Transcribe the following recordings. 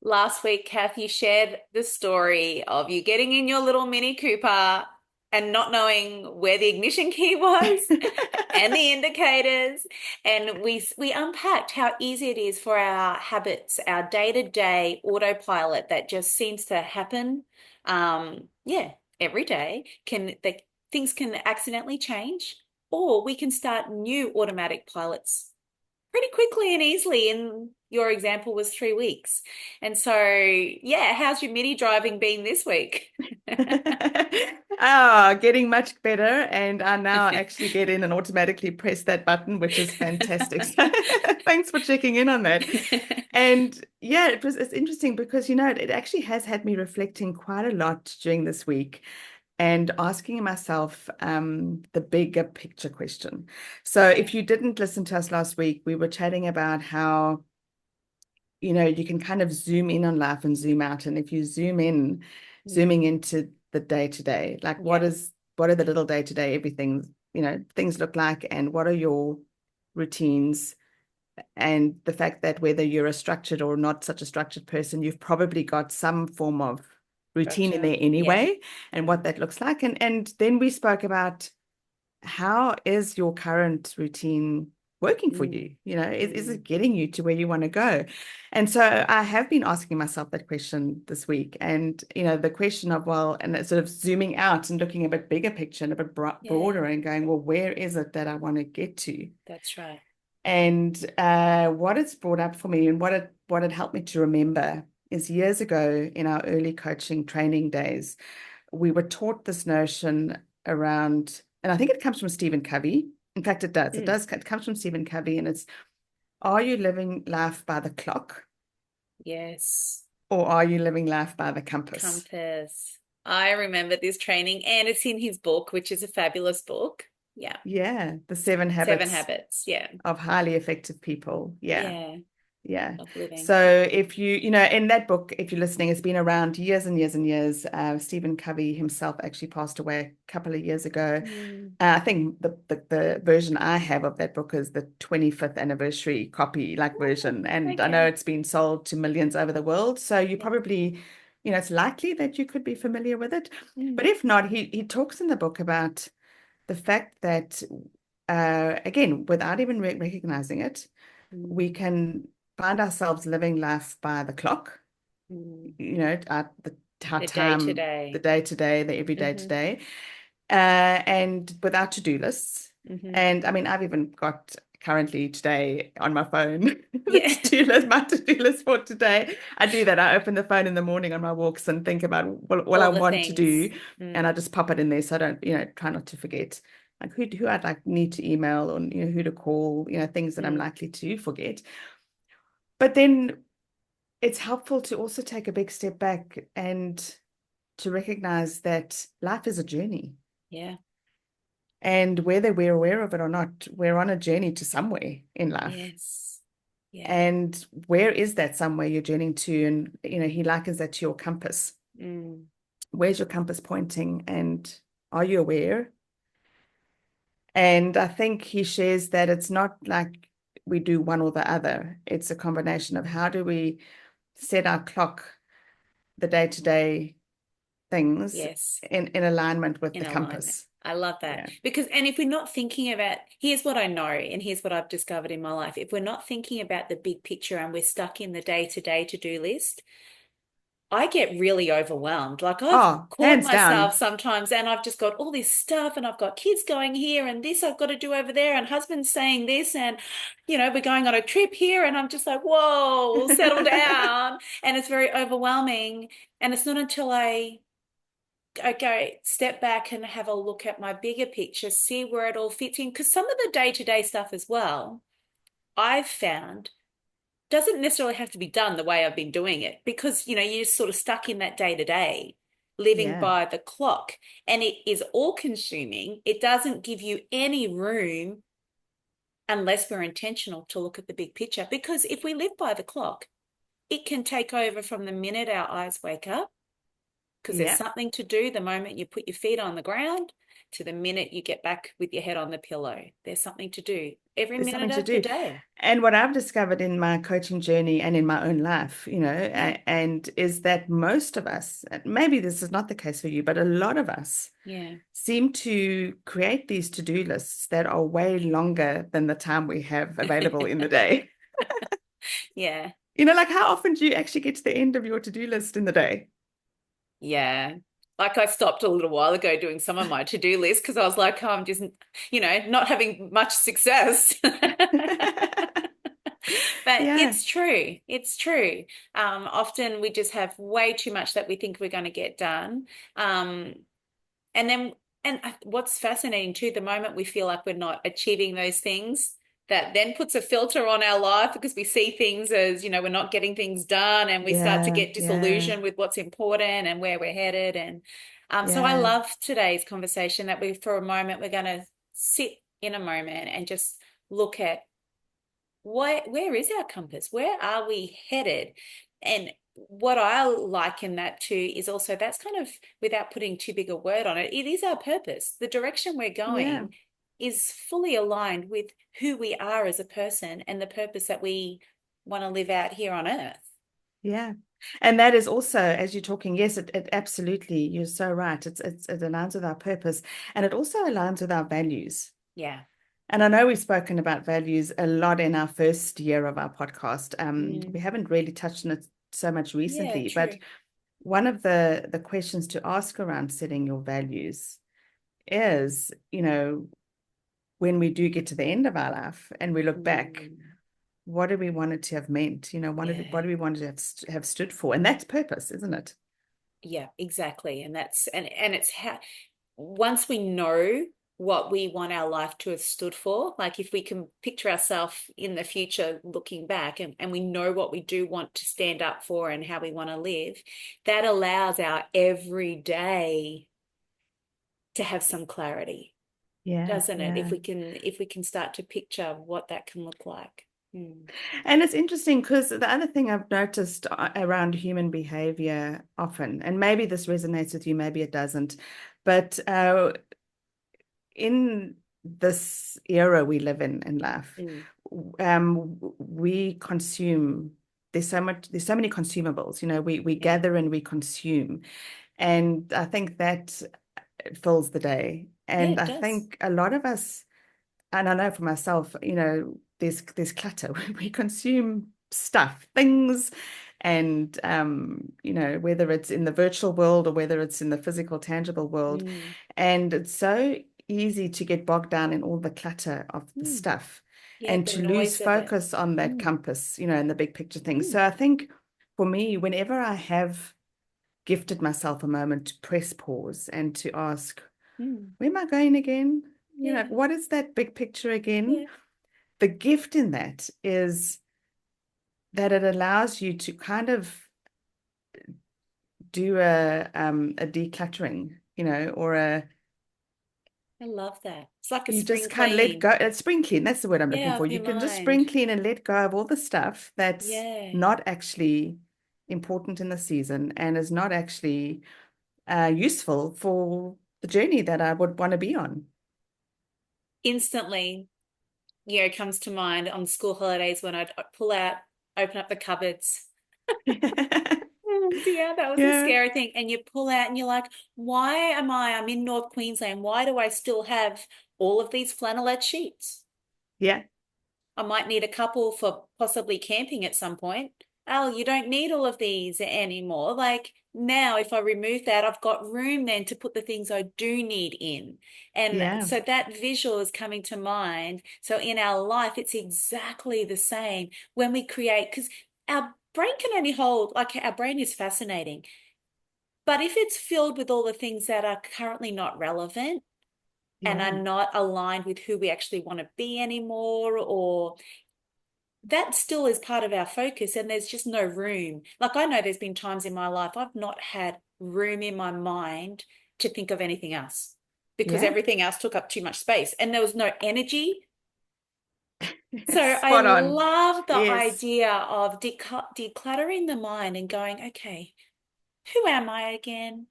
last week, Kath, you shared the story of you getting in your little Mini Cooper and not knowing where the ignition key was and the indicators. And we unpacked how easy it is for our habits, our day-to-day autopilot that just seems to happen. Yeah, every day things can accidentally change, or we can start new automatic pilots pretty quickly and easily. And your example was 3 weeks. And so, yeah, how's your mini driving been this week? Getting much better. And I now actually get in and automatically press that button, which is fantastic. So thanks for checking in on that. And yeah, it's interesting because, it actually has had me reflecting quite a lot during this week and asking myself the bigger picture question. So if you didn't listen to us last week, we were chatting about how you can kind of zoom in on life and zoom out. And if you zooming Mm, into the day to day, like yeah, what are the little day to day everything, things look like, and what are your routines? And the fact that whether you're a structured or not such a structured person, you've probably got some form of routine in gotcha. there Yeah. anyway, and what Mm, that looks like. And then we spoke about how is your current routine working for mm, you? Is mm. it getting you to where you want to go? And so I have been asking myself that question this week. And, the question of, well, and it's sort of zooming out and looking a bit bigger picture and a bit broader Yeah, and going, well, where is it that I want to get to? that's right. And what it's brought up for me and what it helped me to remember is years ago in our early coaching training days, we were taught this notion around, and I think it comes from Stephen Covey. In fact, it does. It Mm, does. It comes from Stephen Covey, and it's: Are you living life by the clock, yes. or are you living life by the compass? Compass. I remember this training, and it's in his book, which is a fabulous book. Yeah. Yeah, the seven Seven habits Habits. Yeah. of highly effective people. Yeah. Yeah. Yeah. Of living. So if in that book, if you're listening, it's been around years and years and years. Stephen Covey himself actually passed away a couple of years ago. Mm, I think the version I have of that book is the 25th anniversary copy, like version. And I know okay. it's been sold to millions over the world. So you Yeah. probably, it's likely that you could be familiar with it. But Mm, if not, he talks in the book about the fact that, again, without even recognizing it, we mm, can find ourselves living life by the clock, mm. at our The day to time, the day. day to day, the everyday Hmm. today, and without to-do lists. Hmm. And I mean, I've even got currently today on my phone the Yeah. to-do list, my to-do list for today. I do that. I open the phone in the morning on my walks and think about what I All the want to do, things. and I Mm, just pop it in there so I don't, try not to forget. Like who I'd like need to email, or who to call, things that I'm mm. likely to forget. But then it's helpful to also take a big step back and to recognize that life is a journey. Yeah. And whether we're aware of it or not, we're on a journey to somewhere in life. Yes. Yeah. And where is that somewhere you're journeying to? And, he likens that to your compass. Mm, Where's your compass pointing? And are you aware? And I think he shares that it's not like we do one or the other. It's a combination of how do we set our clock, the day-to-day things yes. in alignment with In the alignment. compass. I love that. Yeah. Because, and if we're not thinking about, here's what I know, and here's what I've discovered in my life. If we're not thinking about the big picture and we're stuck in the day-to-day to-do list, I get really overwhelmed. Like I've Oh, caught hands myself down. sometimes and I've just got all this stuff and I've got kids going here and this I've got to do over there and husband's saying this and we're going on a trip here and I'm just like, whoa, settle down. And it's very overwhelming. And it's not until I go step back and have a look at my bigger picture, see where it all fits in. Because some of the day-to-day stuff as well, I've found doesn't necessarily have to be done the way I've been doing it because, you're just sort of stuck in that day to day, living Yeah. by the clock, and it is all consuming. It doesn't give you any room unless we're intentional to look at the big picture. Because if we live by the clock, it can take over from the minute our eyes wake up because there's Yeah. something to do the moment you put your feet on the ground. to the minute you get back with your head on the pillow. There's something to do every There's minute something to of the do. day. And what I've discovered in my coaching journey and in my own life, Yeah. and is that most of us, maybe this is not the case for you, but a lot of us Yeah. seem to create these to-do lists that are way longer than the time we have available in the day. Yeah. Like how often do you actually get to the end of your to-do list in the day? Yeah. Like I stopped a little while ago doing some of my to-do list because I was like, oh, I'm just, not having much success. But Yeah, it's true. It's true. Often we just have way too much that we think we're going to get done. Um, and then, and what's fascinating too, the moment we feel like we're not achieving those things, that then puts a filter on our life because we see things as, we're not getting things done and we start to yeah, get yeah, disillusioned with what's important and where we're headed. And so I yeah, love today's conversation that for a moment, we're going to sit in a moment and just look at where is our compass? Where are we headed? And what I liken that to is also that's kind of without putting too big a word on it, it is our purpose. The direction we're yeah, going is fully aligned with who we are as a person and the purpose that we want to live out here on earth. yeah. And that is also, as you're talking, yes, it absolutely, you're so right. It aligns with our purpose, and it also aligns with our values. Yeah. And I know we've spoken about values a lot in our first year of our podcast. We Mm. haven't really touched on it so much Yeah, recently, but true. one of the questions to ask around setting your values is, when we do get to the end of our life and we look back, Mm. what do we want it to have meant? What Yeah. do we want it to have stood for? And that's purpose, isn't it? Yeah, exactly. And that's and it's how once we know what we want our life to have stood for, like if we can picture ourselves in the future looking back and we know what we do want to stand up for and how we want to live, that allows our everyday to have some clarity, Yeah, doesn't it? yeah. If we can start to picture what that can look like. Hmm. And it's interesting because the other thing I've noticed around human behavior often, and maybe this resonates with you, maybe it doesn't, but in this era we live in life, Mm. we consume. There's so many consumables. We Yeah. gather and we consume, and I think that fills the day. Yeah, And it I does. think a lot of us, and I know for myself, there's clutter. We consume stuff, things, and whether it's in the virtual world or whether it's in the physical, tangible world, Mm. and it's so easy to get bogged down in all the clutter of the Mm. stuff Yeah, and the to lose noise of it. focus on that Mm. compass, in the big picture things. Mm. So I think for me, whenever I have gifted myself a moment to press pause and to ask, Mm. where am I going again? Yeah. What is that big picture again? Yeah. The gift in that is that it allows you to kind of do a decluttering, or I love that. It's like a you spring just kind of let clean. go. Spring clean, that's the word I'm looking Yeah, for. of You your can just spring mind. clean and let go of all the stuff that's Yeah. not actually important in the season and is not actually useful for the journey that I would want to be on. Instantly, comes to mind on school holidays when I'd pull out, open up the cupboards. Yeah, that was a Yeah, scary thing. And you pull out and you're like, why I'm in North Queensland. Why do I still have all of these flannelette sheets? yeah, I might need a couple for possibly camping at some point. Oh, you don't need all of these anymore. Like now, if I remove that, I've got room then to put the things I do need in. And yeah, so that visual is coming to mind. So in our life, it's exactly the same when we create, because our brain can only hold, like our brain is fascinating. But if it's filled with all the things that are currently not relevant, and are yeah, not aligned with who we actually want to be anymore, or that still is part of our focus and there's just no room. Like I know there's been times in my life I've not had room in my mind to think of anything else because yeah. everything else took up too much space and there was no energy. So I Spot on. love the Yes. idea of decluttering the mind and going, okay, who am I again?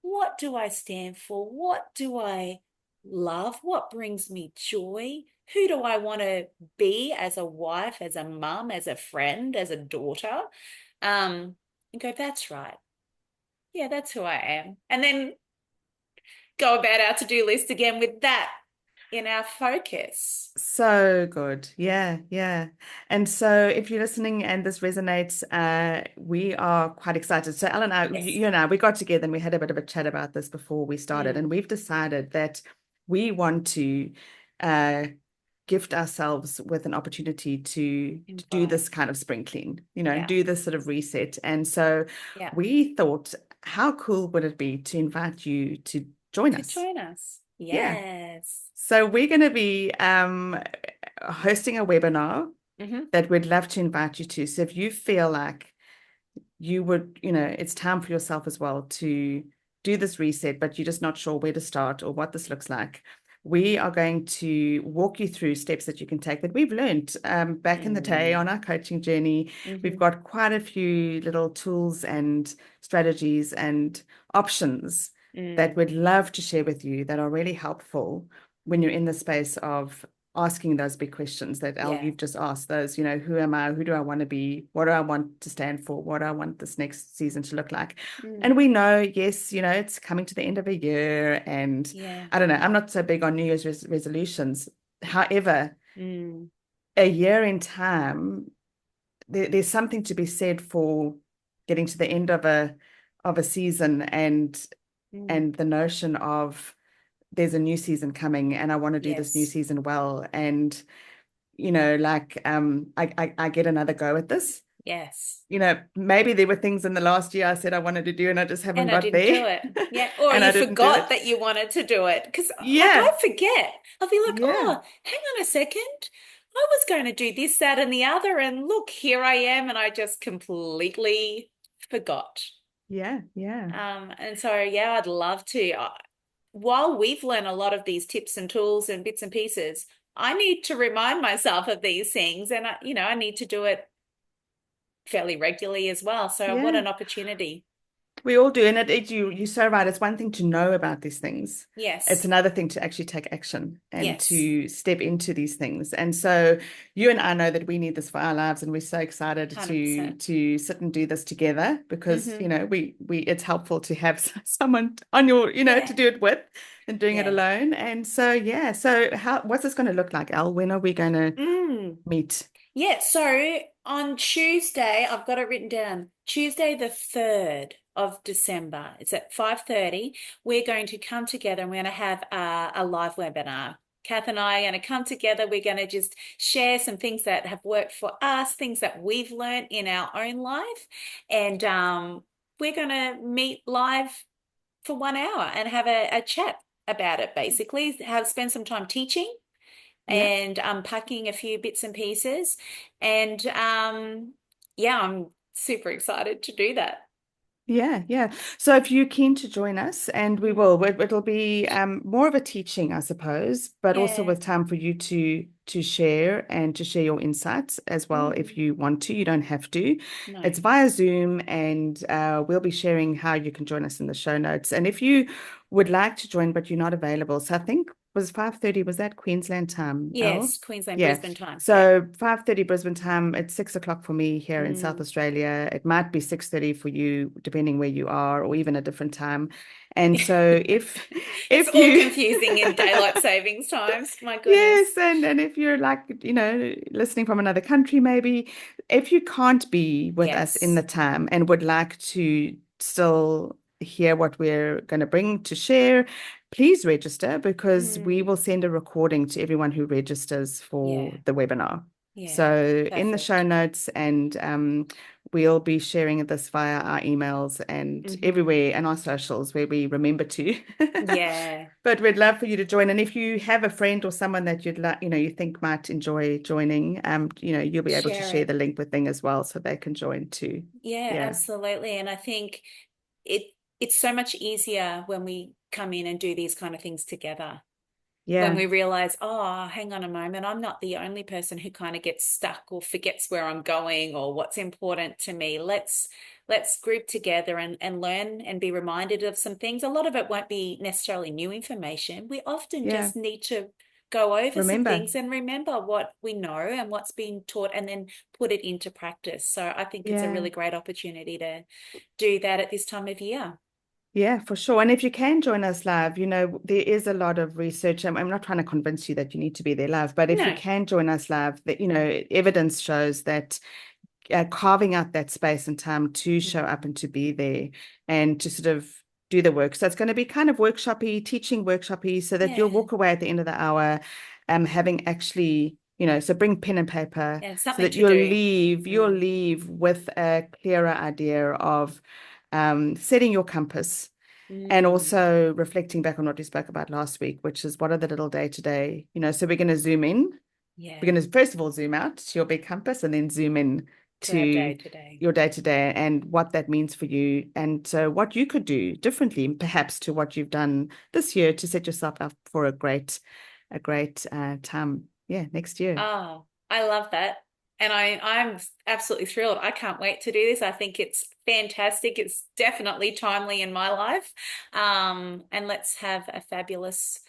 what do I stand for? What do I love? What brings me joy? Who do I want to be as a wife, as a mum, as a friend, as a daughter? And go, that's right. Yeah, that's who I am. And then go about our to-do list again with that in our focus. So good. Yeah, yeah. And so if you're listening and this resonates, we are quite excited. So Ellen, Yes. you and I, we got together and we had a bit of a chat about this before we started, and Mm, we've decided that we want to uh, gift ourselves with an opportunity to do invite. this kind of spring clean, Yeah. do this sort of reset. And so Yeah. we thought, how cool would it be to invite you to join To us? join us. Yeah. Yes. So we're going to be hosting a webinar Hmm. that we'd love to invite you to. So if you feel like you would, it's time for yourself as well to do this reset, but you're just not sure where to start or what this looks like. We are going to walk you through steps that you can take that we've learned back in the day on Mm. our coaching journey. We've Hmm. got quite a few little tools and strategies and options that Mm. we'd love to share with you that are really helpful when you're in the space of asking those big questions that Al, Yeah. you've just asked those, who am I? Who do I want to be? What do I want to stand for? What do I want this next season to look like? Mm. And we know, yes, it's coming to the end of a year. And Yeah. I don't know, I'm not so big on New Year's resolutions. However, Mm. a year in time, there's something to be said for getting to the end of a season Mm. and the notion of there's a new season coming and I want to do this new Yes. season well. And like I get another go at this. Yes. Maybe there were things in the last year I said I wanted to do and I just haven't And I got didn't there do it. Yeah. Or and you I didn't do forgot it. that you wanted to do it. Because, like, I Yeah, forget. I'll be like, yeah, oh, hang on a second. I was going to do this, that, and the other. And look, here I am. And I just completely forgot. yeah, yeah, And so, yeah, I'd love to. While we've learned a lot of these tips and tools and bits and pieces, I need to remind myself of these things. And, I need to do it fairly regularly as well. So, what yeah. an opportunity. We all do, and you're so right. It's one thing to know about these things. It's Yes. another thing to actually take action and Yes. to step into these things. And so you and I know that we need this for our lives, and we're so excited to 100%. sit and do this together because Hmm. we it's helpful to have someone on your to Yeah. do it with and doing it Yeah. alone. And so yeah, so what's this going to look like, Al? When are we going to Mm. meet? Yeah. So on Tuesday, I've got it written down. Tuesday, the 3rd of December. It's at 5:30. We're going to come together and we're going to have a live webinar. Kath and I are going to come together. We're going to just share some things that have worked for us, things that we've learned in our own life. And we're going to meet live for 1 hour and have a chat about it, basically. Spend some time teaching Yeah. and unpacking a few bits and pieces. And yeah, I'm super excited to do that. Yeah, yeah. So if you're keen to join us, and we Mm. will, it'll be more of a teaching, I suppose, but also Yeah. with time for you to share and to share your insights as well if Mm. you want to. You don't have to. No. It's via Zoom, and we'll be sharing how you can join us in the show notes. And if you would like to join, but you're not available, so I think was 5:30, was that Queensland time, Elle? Yes, Queensland, Yeah. Brisbane time. Yeah. So 5:30 Brisbane time, it's 6 o'clock for me here in South Mm. Australia. It might be 6:30 for you, depending where you are, or even a different time. And so if It's if all you confusing in daylight savings times. My yes, goodness. and if you're like, listening from another country, maybe if you can't be with us in the Yes. time and would like to still hear what we're going to bring to share, please register because we Mm. will send a recording to everyone who registers for Yeah. the webinar. Yeah. So in the show Perfect. notes, and we'll be sharing this via our emails and Hmm. everywhere and our socials where we remember to. Yeah. But we'd love for you to join. And if you have a friend or someone that you'd like, you think might enjoy joining, you'll be able to Share share it. the link with them as well so they can join too. Yeah, Yeah. absolutely. And I think it it's so much easier when we come in and do these kind of things together. When Yeah. we realize, oh, hang on a moment, I'm not the only person who kind of gets stuck or forgets where I'm going or what's important to me. let's group together and learn and be reminded of some things. A lot of it won't be necessarily new information. We often Yeah. just need to go over some Remember. things and remember what we know and what's been taught and then put it into practice. So I think it's a Yeah. really great opportunity to do that at this time of year. Yeah, for sure. And if you can join us live, there is a lot of research. I'm not trying to convince you that you need to be there live, but if you No. can join us live, that, evidence shows that carving out that space and time to show Mm. up and to be there and to sort of do the work. So it's going to be kind of workshoppy, teaching workshoppy, so that you'll Yeah. walk away at the end of the hour, having actually, so bring pen and paper Yeah, so something that to do. you'll Mm. leave with a clearer idea of setting your compass and Mm. also reflecting back on what we spoke about last week, which is what are the little day to day, so we're going to zoom in. We're Yeah, going to first of all zoom out to your big compass and then zoom in to our day to to day. your day to day and what that means for you. And so what you could do differently, perhaps to what you've done this year to set yourself up for a great time. Yeah, next year. Oh, I love that. And I'm absolutely thrilled. I can't wait to do this. I think it's fantastic. It's definitely timely in my life. And let's have a fabulous,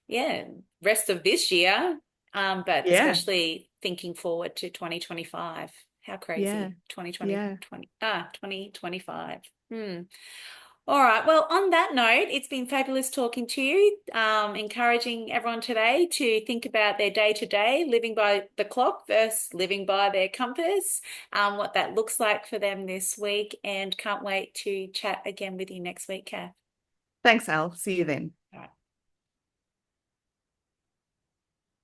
yeah, rest of this year. But Yeah, especially thinking forward to 2025. How yeah, crazy. 2020, yeah. 2025. All right. Well, on that note, it's been fabulous talking to you, encouraging everyone today to think about their day to day, living by the clock versus living by their compass, what that looks like for them this week, and can't wait to chat again with you next week, Kath. Thanks, Al. See you then. All right.